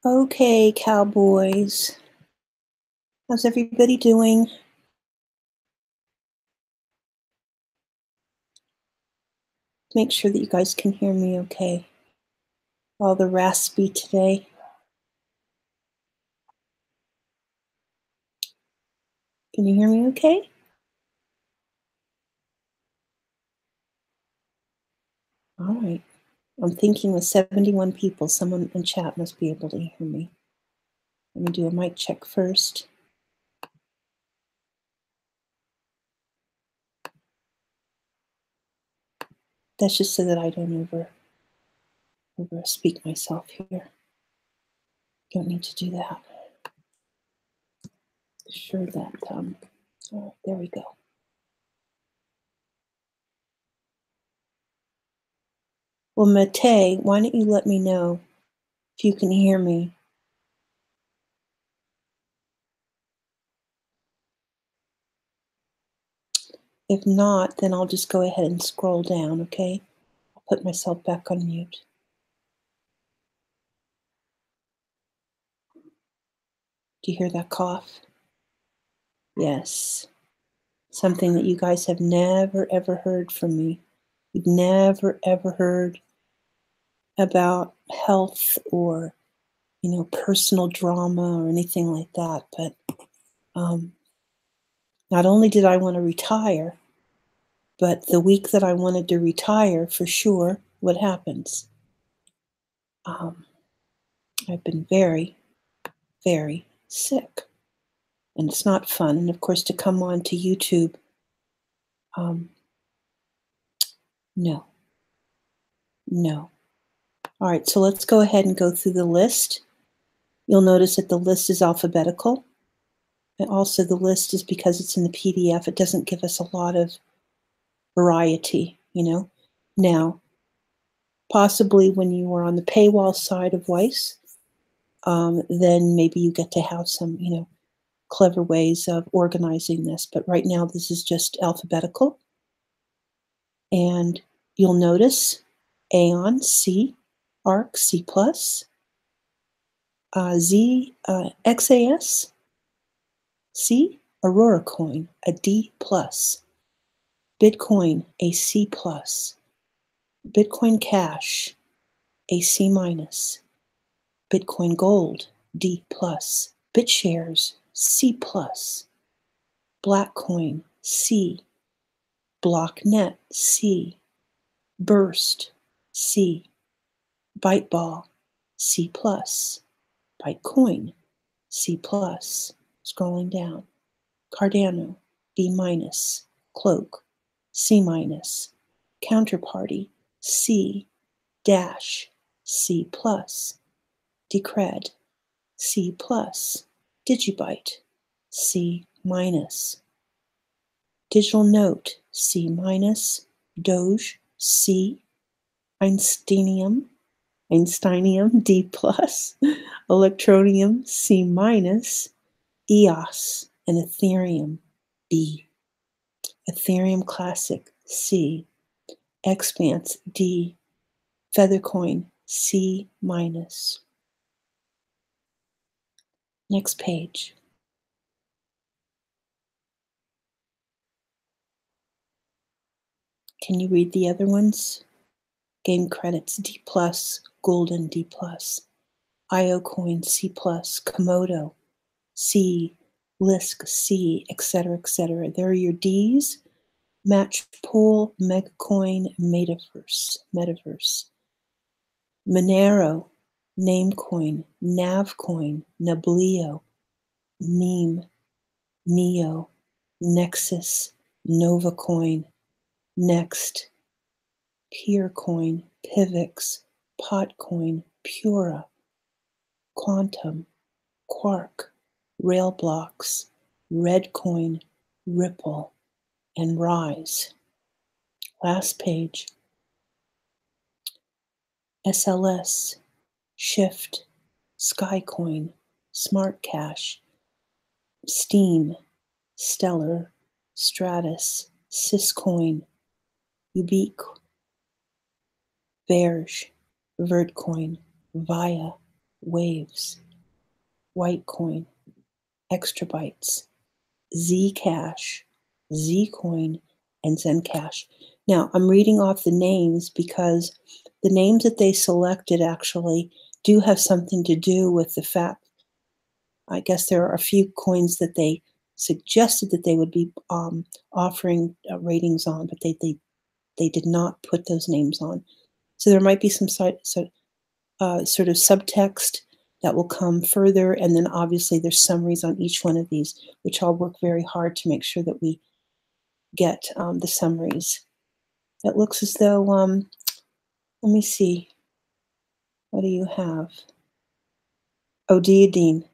Okay, cowboys. How's everybody doing? Make sure that you guys can hear me okay. All the raspy today. Can you hear me okay? All right. I'm thinking with 71 people, someone in chat must be able to hear me. Let me do a mic check first. That's just so that I don't over speak myself here. Don't need to do that. Sure that, all right, there we go. Well, Mate, why don't you let me know if you can hear me? If not, then I'll just go ahead and scroll down, okay? I'll put myself back on mute. Do you hear that cough? Yes. Something that you guys have never, ever heard from me. You've never, ever heard about health or, personal drama or anything like that. But not only did I want to retire, but the week that I wanted to retire, for sure, what happens? I've been very, very sick. And it's not fun. And of course, to come on to YouTube, no. All right, so let's go ahead and go through the list. You'll notice that the list is alphabetical. And also the list is, because it's in the PDF, it doesn't give us a lot of variety, Now, possibly when you are on the paywall side of Weiss, then maybe you get to have some, clever ways of organizing this. But right now, this is just alphabetical. And you'll notice Aeon, C, ARC, C+, Z, XAS, C, Aurora Coin, a D+, Bitcoin, a C+, Bitcoin Cash, a C-, Bitcoin Gold, D+, BitShares, C+, Blackcoin, C, BlockNet, C, Burst, C, Byteball, C+, Bytecoin, C+, scrolling down, Cardano, B-, Cloak, C-, Counterparty, C, Dash, C+, Decred, C+, Digibyte, C-, Digital Note, C-, Doge, C, Einsteinium, D+, Electronium, C-, EOS, and Ethereum, B, Ethereum Classic, C, Expanse, D, Feathercoin, C-. Next page. Can you read the other ones? Game credits, D+, Golden, D+, IOCoin, C+, Komodo, C, Lisk, C, etc., etc. There are your Ds. Matchpool, Megacoin, Metaverse. Monero, Namecoin, Navcoin, Nablio, Meme, Neo, Nexus, Novacoin, Next, Peercoin, Pivx, Potcoin, Pura, Quantum, Quark, Railblocks, Redcoin, Ripple, and Rise. Last page. SLS, Shift, Skycoin, SmartCash, Steam, Stellar, Stratus, Syscoin, Ubique, Verge, Vertcoin, Via, Waves, Whitecoin, Extra Bytes, Zcash, Zcoin, and Zencash. Now, I'm reading off the names because the names that they selected actually do have something to do with the fact. I guess there are a few coins that they suggested that they would be offering ratings on, but they did not put those names on. So there might be some sort of subtext that will come further, and then obviously there's summaries on each one of these, which I'll work very hard to make sure that we get the summaries. It looks as though, let me see, what do you have? Oh, Deodine.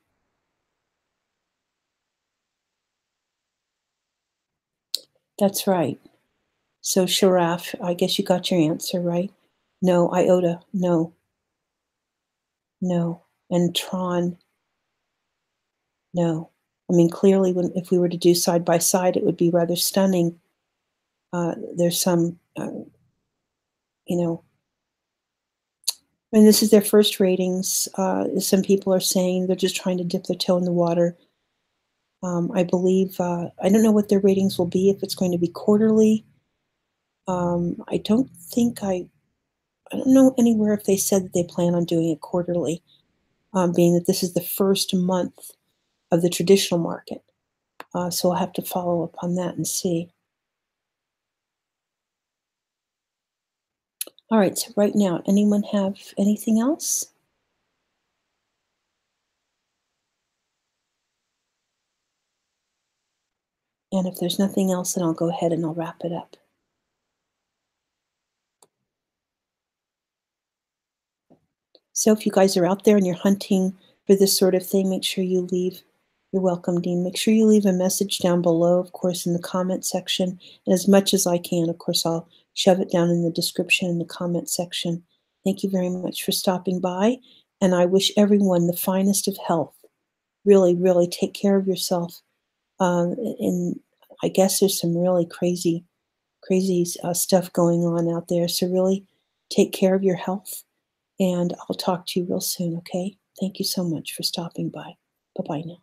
That's right. So Sharaf, I guess you got your answer, right? No, Iota, no, no. And Tron, no. I mean, clearly, if we were to do side by side, it would be rather stunning. There's some, you know, and this is their first ratings. Some people are saying they're just trying to dip their toe in the water. I believe, I don't know what their ratings will be, if it's going to be quarterly. I don't think I don't know anywhere if they said that they plan on doing it quarterly, being that this is the first month of the traditional market. So I'll have to follow up on that and see. All right, so right now, anyone have anything else? And if there's nothing else, then I'll go ahead and I'll wrap it up. So if you guys are out there and you're hunting for this sort of thing, make sure you leave. You're welcome, Dean. Make sure you leave a message down below, of course, in the comment section. And as much as I can, of course, I'll shove it down in the description in the comment section. Thank you very much for stopping by. And I wish everyone the finest of health. Really, really take care of yourself. And I guess there's some really crazy stuff going on out there. So really take care of your health. And I'll talk to you real soon, okay? Thank you so much for stopping by. Bye-bye now.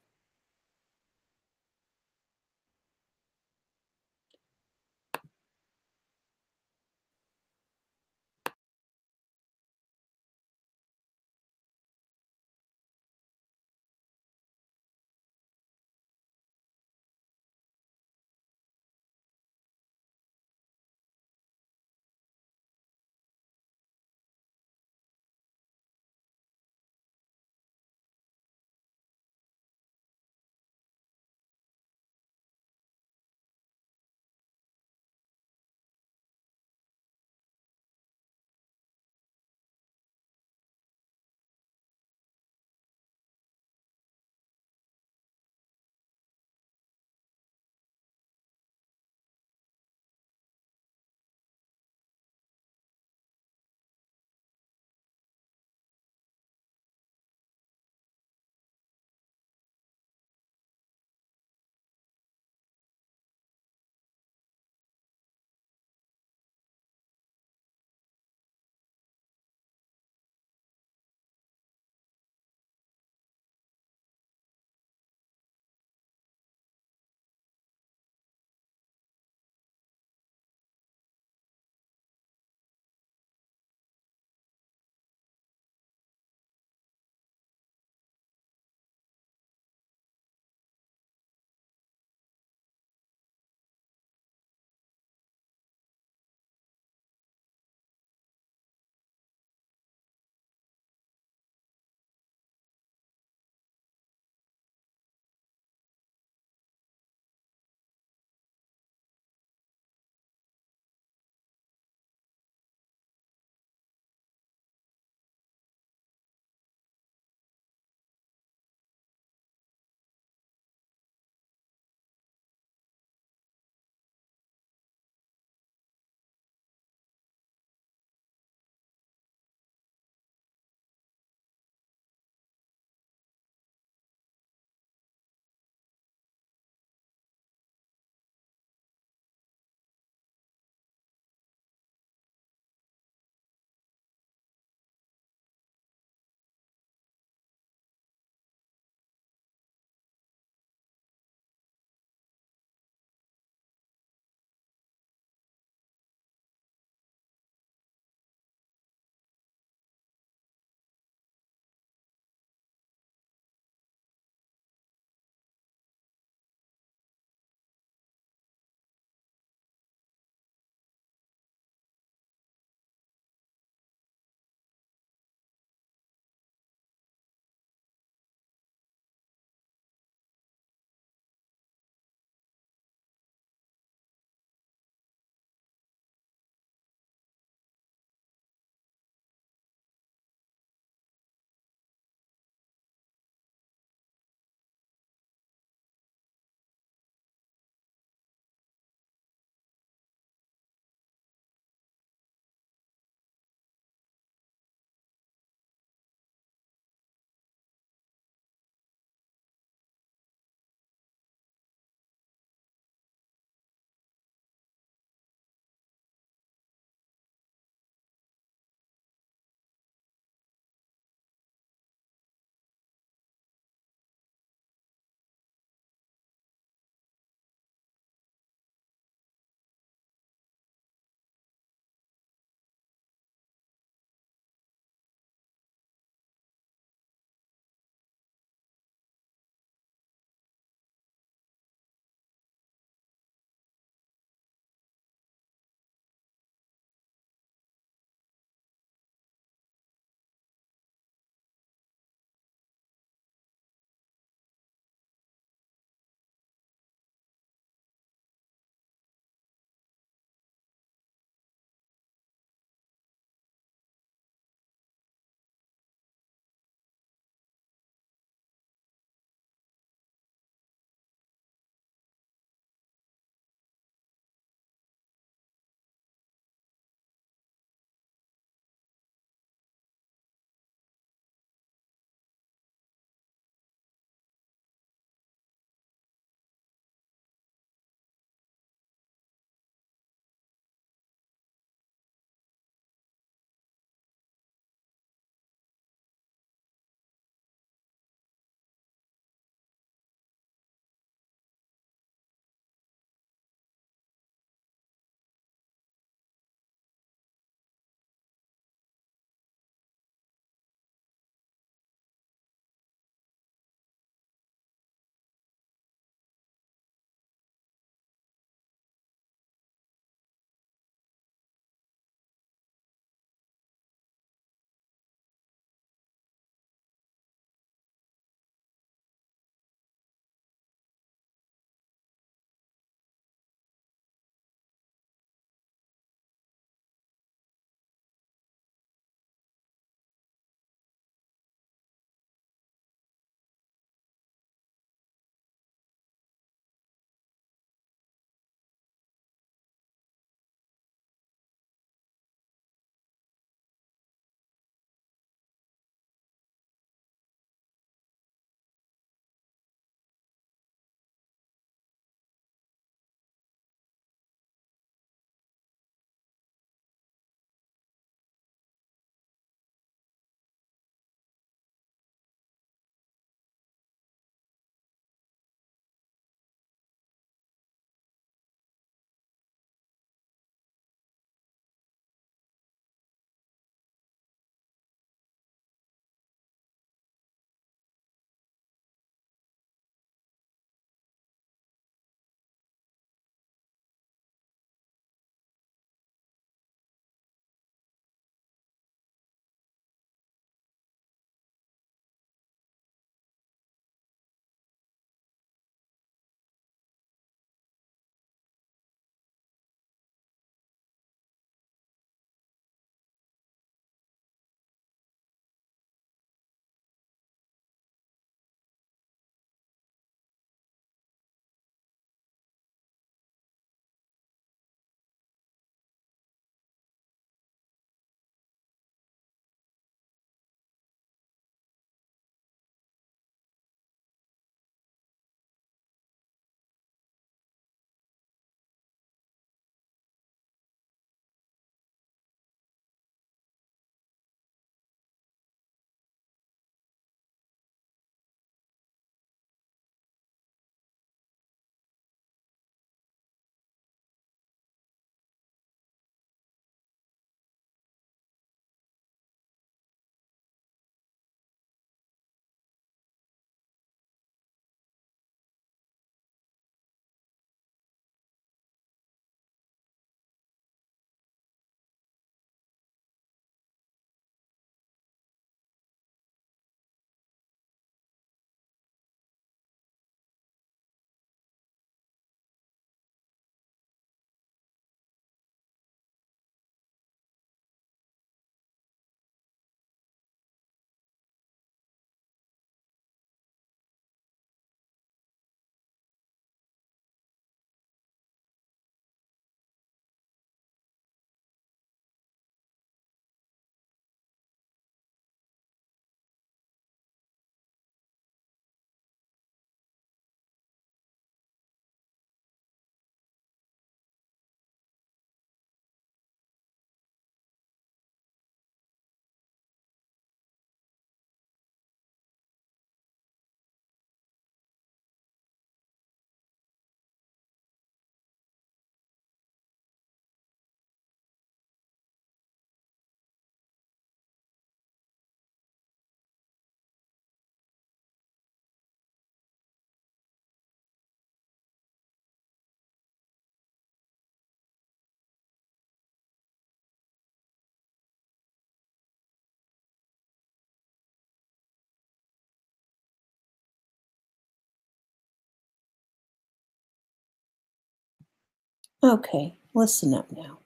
Okay, listen up now.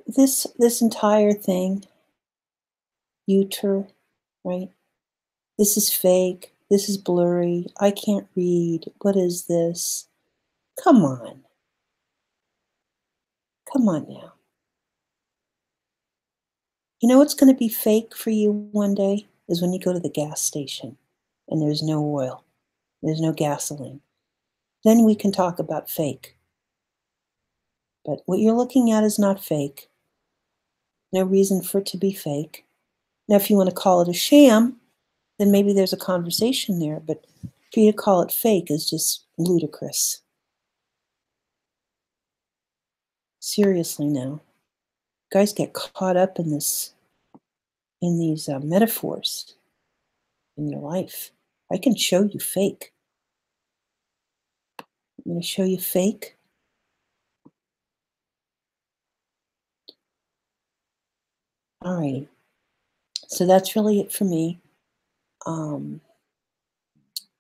This entire thing, uter, right? This is fake. This is blurry. I can't read. What is this? Come on. Come on now. You know what's going to be fake for you one day is when you go to the gas station and there's no oil, there's no gasoline. Then we can talk about fake. But what you're looking at is not fake. No reason for it to be fake. Now, if you want to call it a sham, then maybe there's a conversation there. But for you to call it fake is just ludicrous. Seriously now. Guys get caught up in these metaphors in your life. I can show you fake. I'm going to show you fake. All right. So that's really it for me. I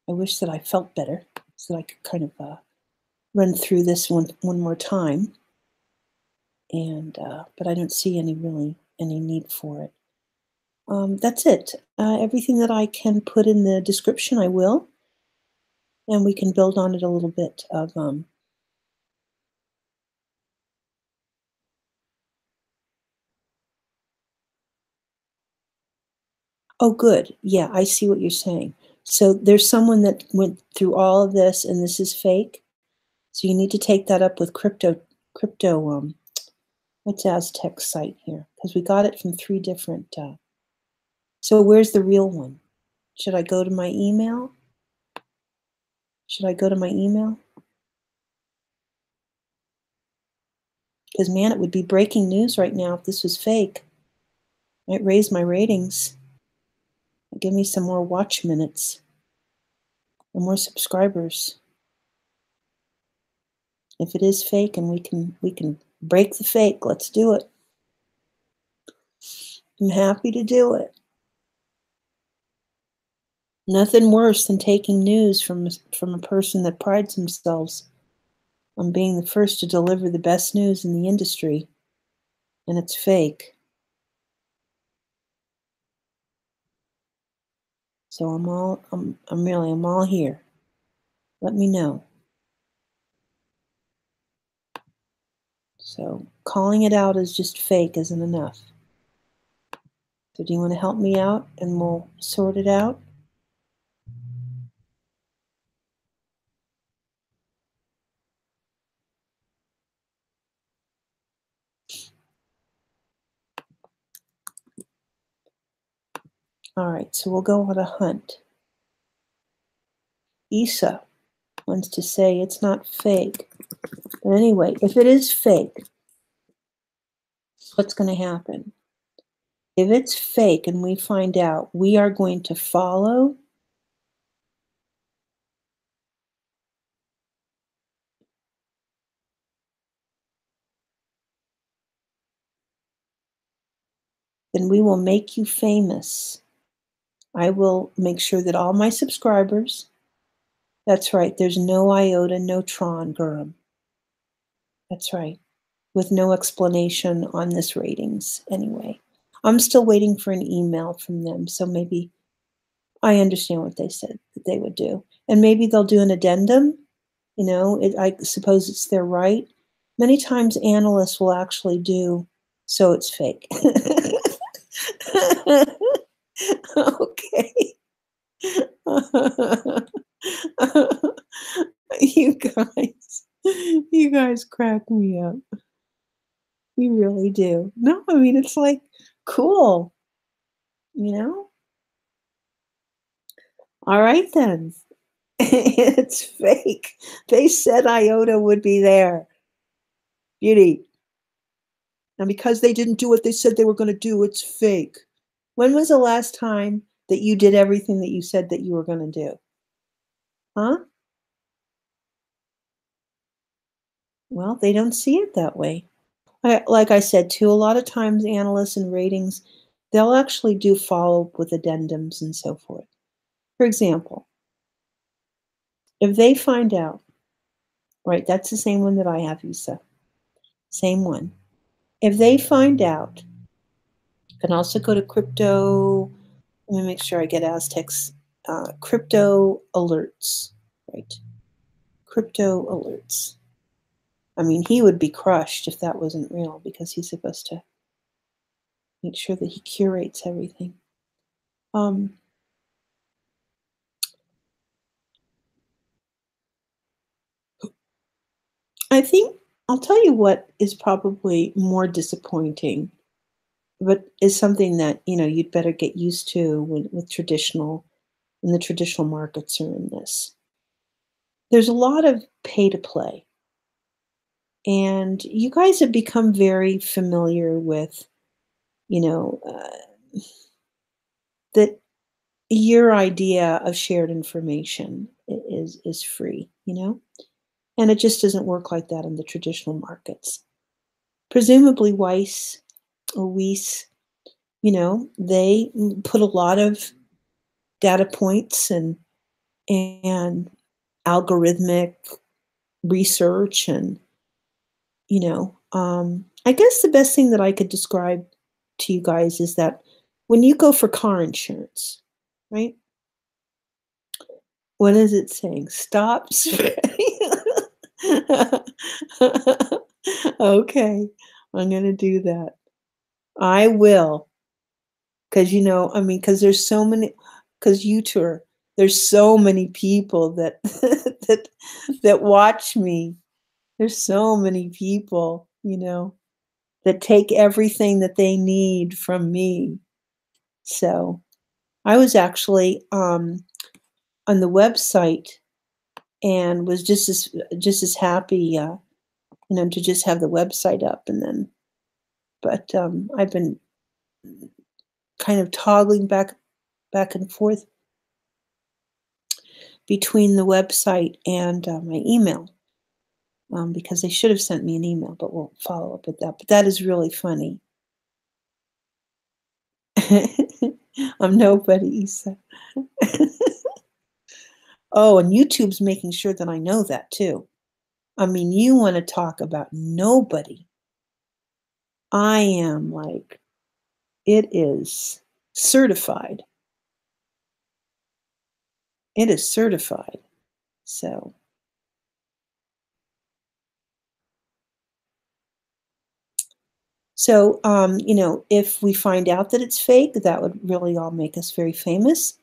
wish that I felt better so that I could kind of run through this one more time. And but I don't see any need for it. That's it. Everything that I can put in the description, I will, and we can build on it a little bit of. Oh, good. Yeah, I see what you're saying. So there's someone that went through all of this, and this is fake. So you need to take that up with crypto. What's Aztec's site here? Because we got it from 3 different. So where's the real one? Should I go to my email? Should I go to my email? Because, man, it would be breaking news right now if this was fake. Might raise my ratings. Give me some more watch minutes and more subscribers. If it is fake and we can break the fake, let's do it. I'm happy to do it. Nothing worse than taking news from a person that prides themselves on being the first to deliver the best news in the industry, and it's fake. So I'm all here. Let me know. So calling it out as just fake isn't enough. So do you want to help me out and we'll sort it out? All right, so we'll go on a hunt. Isa wants to say it's not fake. But anyway, if it is fake, what's going to happen? If it's fake and we find out, we are going to follow. Then we will make you famous. I will make sure that all my subscribers, that's right, there's no iota, no tron, Gurum. That's right, with no explanation on this ratings anyway. I'm still waiting for an email from them, so maybe I understand what they said that they would do. And maybe they'll do an addendum. I suppose it's their right. Many times analysts will actually do, so it's fake. Okay. You guys crack me up. You really do. No, I mean, it's like cool, you know? All right then. It's fake. They said iota would be there. Beauty. And because they didn't do what they said they were going to do, it's fake. When was the last time that you did everything that you said that you were going to do? Huh? Well, they don't see it that way. Like I said, too, a lot of times analysts and ratings, they'll actually do follow-up with addendums and so forth. For example, if they find out Right, that's the same one that I have, Isa. Same one. If they find out, you can also go to crypto. Let me make sure I get Aztec's crypto alerts. Right, crypto alerts. I mean, he would be crushed if that wasn't real because he's supposed to make sure that he curates everything. I think I'll tell you what is probably more disappointing, but is something that you'd better get used to with traditional when the traditional markets are in this. There's a lot of pay to play, and you guys have become very familiar with you know that your idea of shared information is free, and it just doesn't work like that in the traditional markets. Presumably, Weiss, they put a lot of data points and algorithmic research and I guess the best thing that I could describe to you guys is that when you go for car insurance, right? What is it saying? Stop spending. Okay, I'm gonna do that. I will, because because there's so many, because there's so many people that that watch me. There's so many people, that take everything that they need from me. So I was actually on the website and was just as happy, to just have the website up, but I've been kind of toggling back and forth between the website and my email because they should have sent me an email, but we'll follow up with that. But that is really funny. I'm nobody, Issa. Oh, and YouTube's making sure that I know that too. I mean, you want to talk about nobody. I am like, it is certified. It is certified. So, if we find out that it's fake, that would really all make us very famous.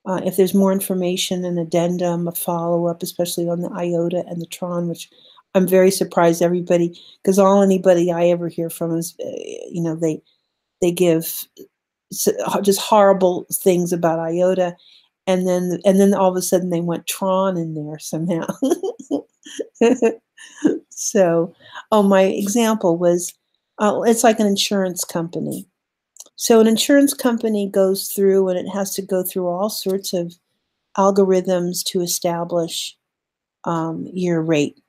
If there's more information, an addendum, a follow-up, especially on the IOTA and the Tron, which I'm very surprised everybody, because anybody I ever hear from is, they give just horrible things about IOTA, and then all of a sudden they want Tron in there somehow. So, my example was, it's like an insurance company. So an insurance company goes through and it has to go through all sorts of algorithms to establish your rate.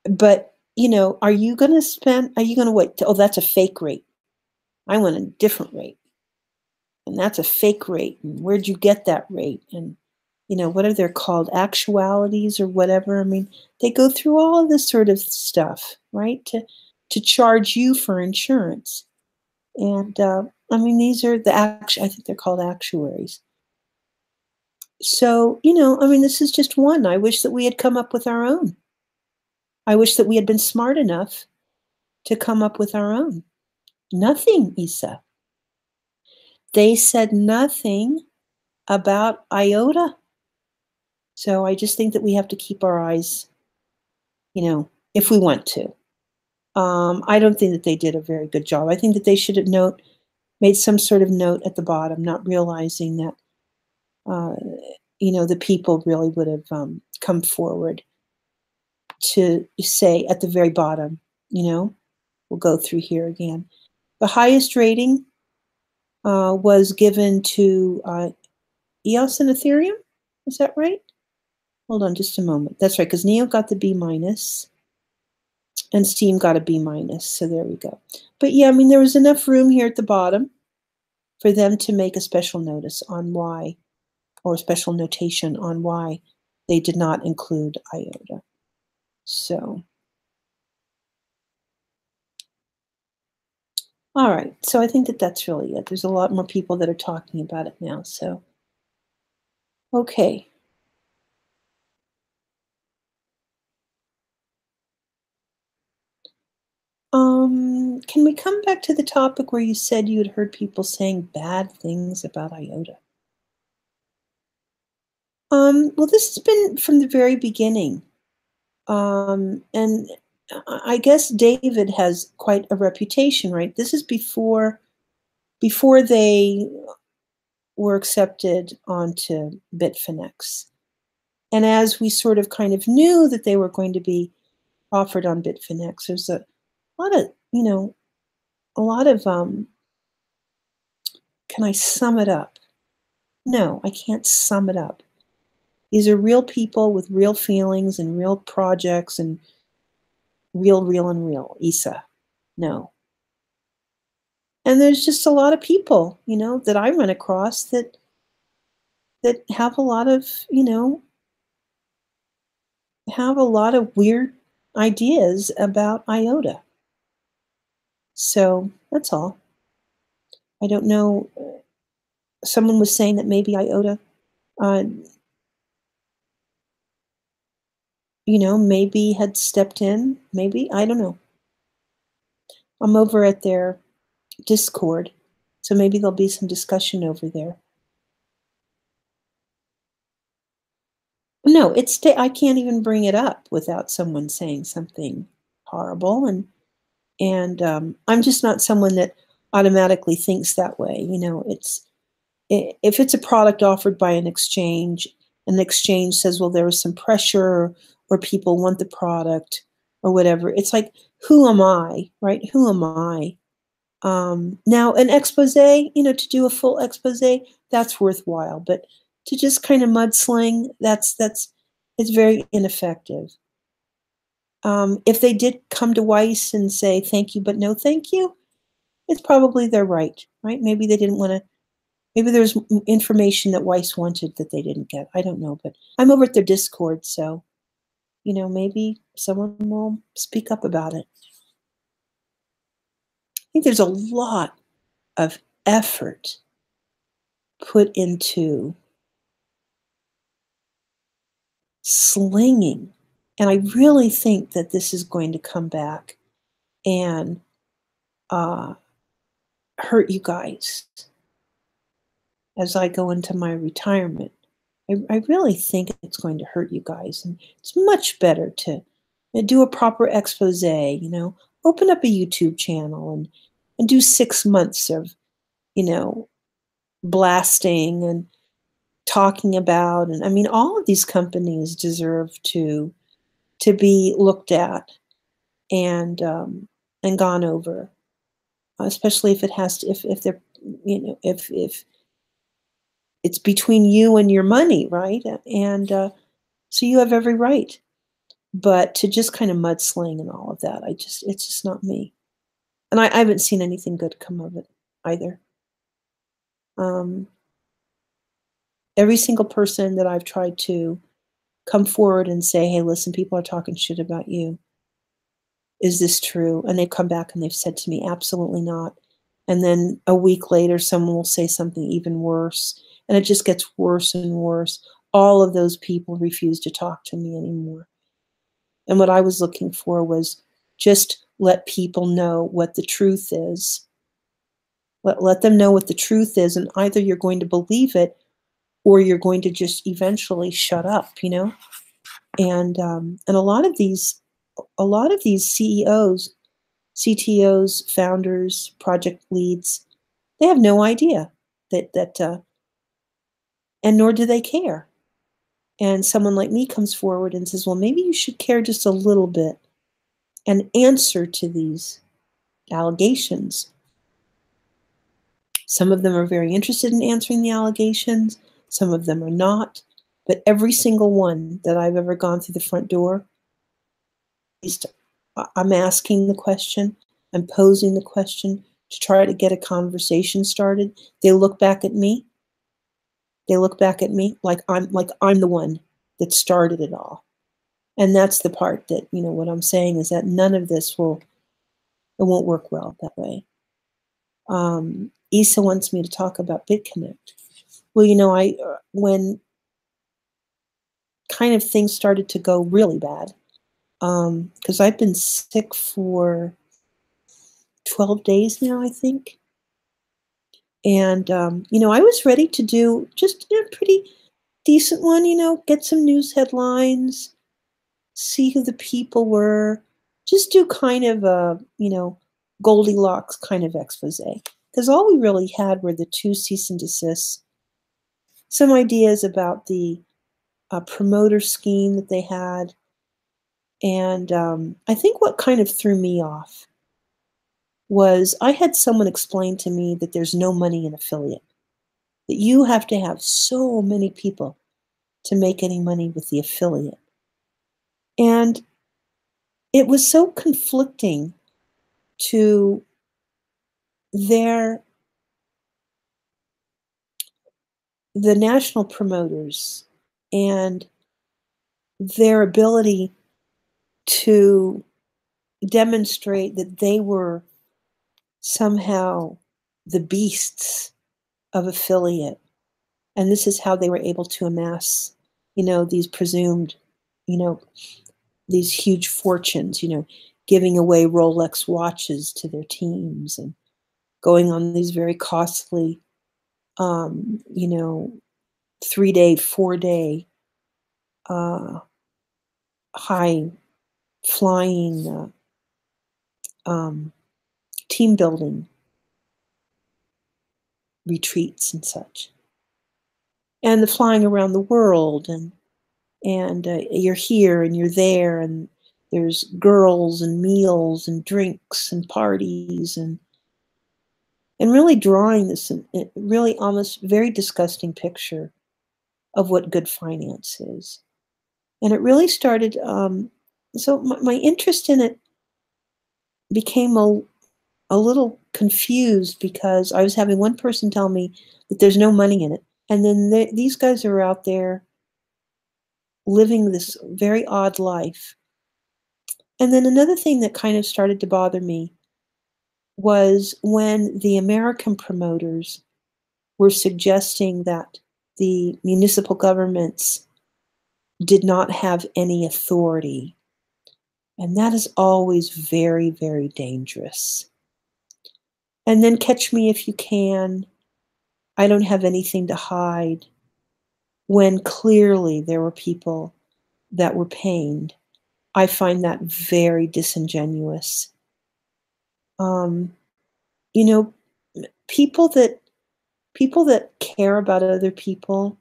But, are you going to wait? Oh, that's a fake rate. I want a different rate. And that's a fake rate. And where'd you get that rate? And, what are they called? Actualities or whatever. I mean, they go through all of this sort of stuff, right? To charge you for insurance. And, I mean, these are I think they're called actuaries. So, I mean, this is just one. I wish that we had come up with our own. I wish that we had been smart enough to come up with our own. Nothing, Isa. They said nothing about IOTA. So I just think that we have to keep our eyes, if we want to. I don't think that they did a very good job. I think that they should have made some sort of note at the bottom, not realizing that, the people really would have come forward to say at the very bottom, we'll go through here again. The highest rating was given to EOS and Ethereum. Is that right? Hold on just a moment. That's right, because Neo got the B minus and Steam got a B minus. So there we go. But yeah, I mean, there was enough room here at the bottom for them to make a special notice on why, or a special notation on why they did not include IOTA. So, all right. So I think that that's really it. There's a lot more people that are talking about it now. So, okay. Can we come back to the topic where you said you had heard people saying bad things about IOTA? Well, this has been from the very beginning. And I guess David has quite a reputation, right? This is before they were accepted onto Bitfinex. And as we sort of kind of knew that they were going to be offered on Bitfinex, there's a lot of, a lot of, can I sum it up? No, I can't sum it up. These are real people with real feelings and real projects and real, Isa. No. And there's just a lot of people, that I run across that have a lot of, have a lot of weird ideas about IOTA. So that's all. I don't know. Someone was saying that maybe IOTA, uh, maybe had stepped in. Maybe. I don't know. I'm over at their Discord, so maybe there'll be some discussion over there. No, I can't even bring it up without someone saying something horrible, and I'm just not someone that automatically thinks that way. If it's a product offered by an exchange, and the exchange says, well, there was some pressure, or people want the product, or whatever, it's like, who am I, right? Who am I? Now, an expose, to do a full expose, that's worthwhile, but to just kind of mudsling, it's very ineffective. If they did come to Weiss and say thank you, but no thank you, it's probably their right? Maybe they didn't want to. Maybe there's information that Weiss wanted that they didn't get. I don't know, but I'm over at their Discord, so maybe someone will speak up about it. I think there's a lot of effort put into slinging, and I really think that this is going to come back and hurt you guys as I go into my retirement. I really think it's going to hurt you guys, and it's much better to do a proper expose, open up a YouTube channel and do 6 months of, blasting and talking about, and I mean, all of these companies deserve to be looked at and gone over, especially if it has to, if they're, if it's between you and your money, right? And so you have every right. But to just kind of mudsling and all of that, it's just not me. And I haven't seen anything good come of it either. Every single person that I've tried to come forward and say, hey, listen, people are talking shit about you. Is this true? And they've come back and they've said to me, absolutely not. And then a week later, someone will say something even worse. And it just gets worse and worse. All of those people refuse to talk to me anymore. And what I was looking for was just let people know what the truth is. Let them know what the truth is, and either you're going to believe it or you're going to just eventually shut up, And a lot of these CEOs, CTOs, founders, project leads, they have no idea that and nor do they care. And someone like me comes forward and says, well, maybe you should care just a little bit and answer to these allegations. Some of them are very interested in answering the allegations. Some of them are not. But every single one that I've ever gone through the front door, at least I'm asking the question, I'm posing the question to try to get a conversation started. They look back at me. They look back at me like I'm the one that started it all. And that's the part that, what I'm saying is that none of this it won't work well that way. Isa wants me to talk about BitConnect. Well, when kind of things started to go really bad, because I've been sick for 12 days now, I think. And, I was ready to do just a pretty decent one, get some news headlines, see who the people were, just do kind of a, Goldilocks kind of expose. Because all we really had were the 2 cease and desists, some ideas about the promoter scheme that they had. And I think what kind of threw me off was I had someone explain to me that there's no money in affiliate, that you have to have so many people to make any money with the affiliate. And it was so conflicting to the national promoters and their ability to demonstrate that they were somehow the beasts of affiliate. And this is how they were able to amass, these presumed, these huge fortunes, giving away Rolex watches to their teams and going on these very costly, 3-day, 4-day, high flying team building retreats and such. And the flying around the world, and you're here and you're there, and there's girls and meals and drinks and parties, and really drawing this really almost very disgusting picture of what good finance is. And it really started, so my interest in it became a little confused, because I was having one person tell me that there's no money in it. And then these guys are out there living this very odd life. And then another thing that kind of started to bother me was when the American promoters were suggesting that the municipal governments did not have any authority. And that is always very, very dangerous. And then catch me if you can, I don't have anything to hide, when clearly there were people that were pained. I find that very disingenuous. You know, people that care about other people,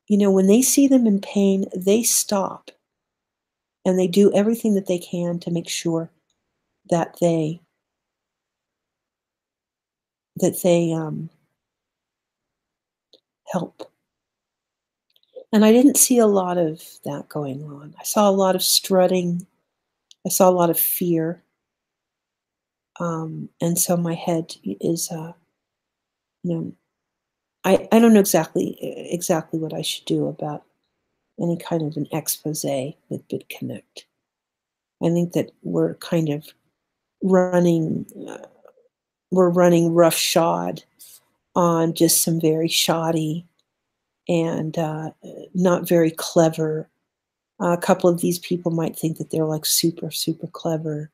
when they see them in pain, they stop and they do everything that they can to make sure that they help. And I didn't see a lot of that going on. I saw a lot of strutting. I saw a lot of fear. And so my head is, I don't know exactly what I should do about any kind of an expose with BitConnect. I think that we're kind of running roughshod on just some very shoddy and not very clever. A couple of these people might think that they're like super, super clever,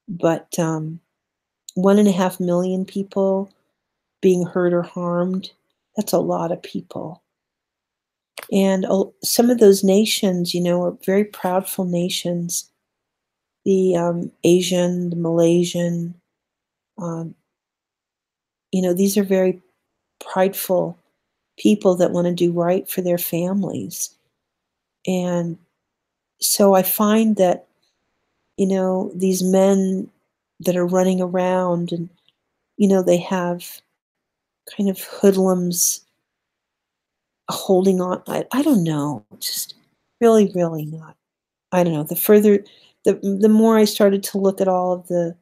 but 1.5 million people being hurt or harmed, that's a lot of people. And some of those nations, are very proudful nations. The Asian, the Malaysian, these are very prideful people that want to do right for their families. And so I find that, these men that are running around and, they have kind of hoodlums holding on. I don't know, just really, really not. I don't know. The more I started to look at all of the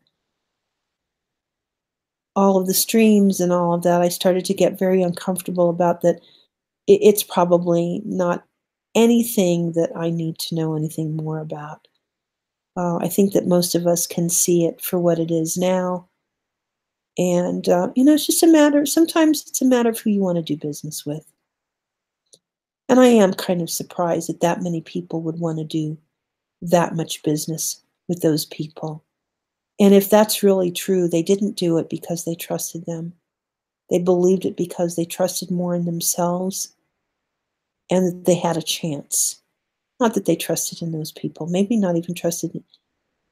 streams and all of that, I started to get very uncomfortable about that. It's probably not anything that I need to know anything more about. I think that most of us can see it for what it is now. And, it's just a matter, sometimes it's a matter of who you want to do business with. And I am kind of surprised that that many people would want to do that much business with those people. And if that's really true, they didn't do it because they trusted them. They believed it because they trusted more in themselves and that they had a chance. Not that they trusted in those people, maybe not even trusted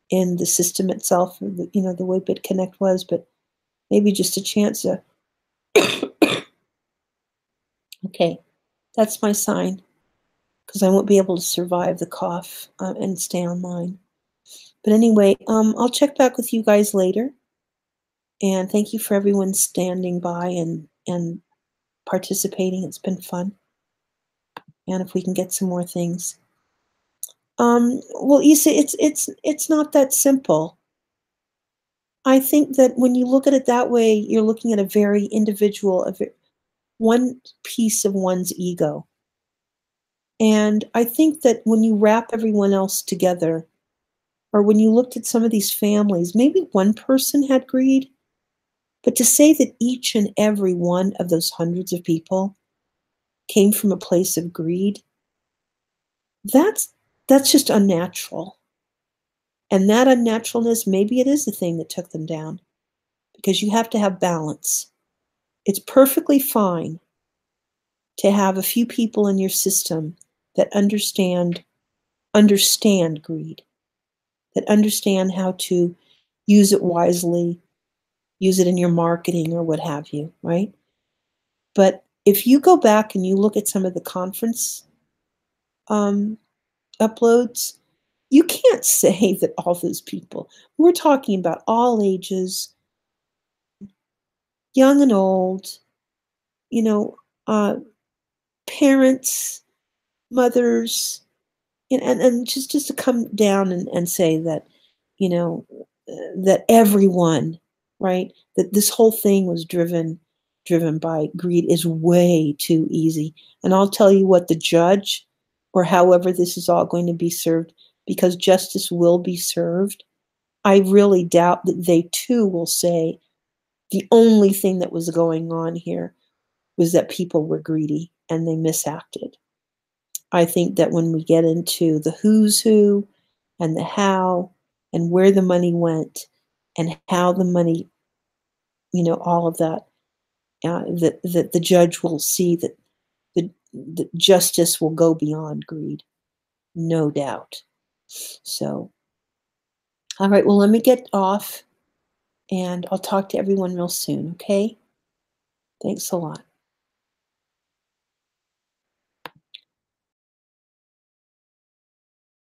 in the system itself, or the way BitConnect was, but maybe just a chance to, okay, that's my sign, because I won't be able to survive the cough and stay online. But anyway, I'll check back with you guys later. And thank you for everyone standing by and participating. It's been fun. And if we can get some more things. Well, you see, it's not that simple. I think that when you look at it that way, you're looking at a very individual, one piece of one's ego. And I think that when you wrap everyone else together, or when you looked at some of these families, maybe one person had greed, but to say that each and every one of those hundreds of people came from a place of greed, that's just unnatural. And that unnaturalness, maybe it is the thing that took them down, because you have to have balance. It's perfectly fine to have a few people in your system that understand greed, that understand how to use it wisely, use it in your marketing or what have you, right? But if you go back and you look at some of the conference uploads, you can't say that all those people, we're talking about all ages, young and old, uh, parents, mothers, and just to come down and say that, that everyone, right, that this whole thing was driven by greed is way too easy. And I'll tell you what, the judge, or however this is all going to be served, because justice will be served, I really doubt that they too will say the only thing that was going on here was that people were greedy and they misacted. I think that when we get into the who's who and the how and where the money went and how the money, all of that, that the judge will see that the justice will go beyond greed, no doubt. So, all right, well, let me get off and I'll talk to everyone real soon, okay? Thanks a lot.